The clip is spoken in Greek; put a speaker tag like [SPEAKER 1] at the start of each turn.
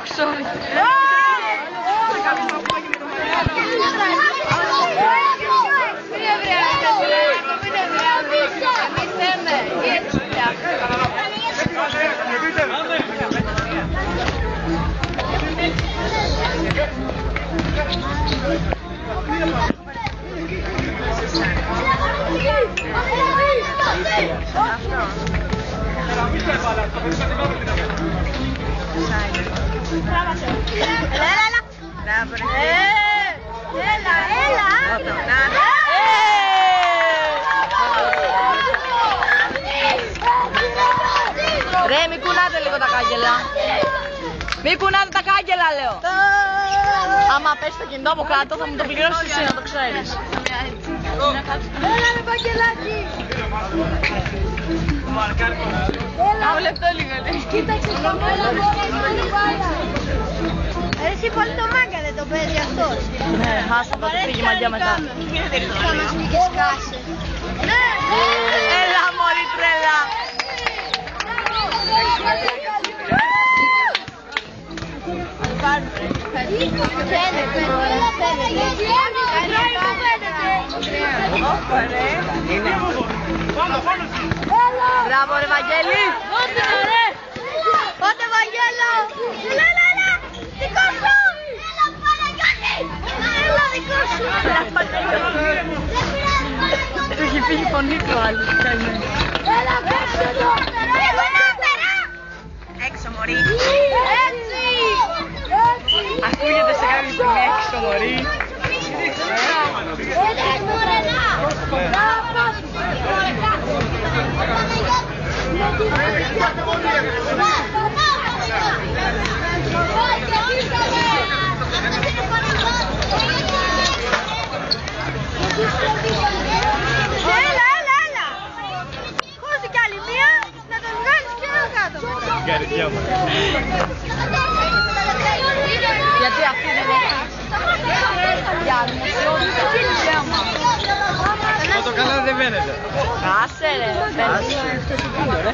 [SPEAKER 1] τόξο.
[SPEAKER 2] Ρε, μη κουνάτε λίγο τα κάγκελα. Μη κουνάτε τα κάγκελα, λέω. Άμα πέσει το κινητό από κάτω θα μου το πληρώσεις εσύ, να το ξέρεις.
[SPEAKER 3] Έλα ρε Βαγγελάκη.
[SPEAKER 1] Ένα λεπτό λίγο.
[SPEAKER 3] Κοίταξε το μέλλον. Εσύ πολύ το μάγκα δεν το παίζει αυτός.
[SPEAKER 2] Ναι, άσε θα του φύγει μαγιά μετά.
[SPEAKER 3] Θα μας βγήκε σκάσε.
[SPEAKER 2] Έλα μωρή τρέλα. Μπράβο ρε Βαγγέλη.
[SPEAKER 3] Πάτε Βαγγέλο. Έλα, έλα, έλα. Δικό σου. Έλα Παναγιώτη. Έλα δικό σου.
[SPEAKER 2] Του έχει φύγει φωνή του άλλου.
[SPEAKER 3] Έλα πέστε εδώ.
[SPEAKER 2] Έξω μωρή.
[SPEAKER 3] Έτσι.
[SPEAKER 2] Ακούγεται σε κάποιους που είναι έξω μωρή.
[SPEAKER 3] Έλα, έλα, έλα. Χώστε κι άλλη μία, να τον βγάλεις και να κάτω.
[SPEAKER 2] Γιατί αυτή δεν έχει. Για δημοσιότητα και δικαίωμα.
[SPEAKER 4] Το καλά δεν φαίνεται.
[SPEAKER 2] Άσε ρε, φαίνεται.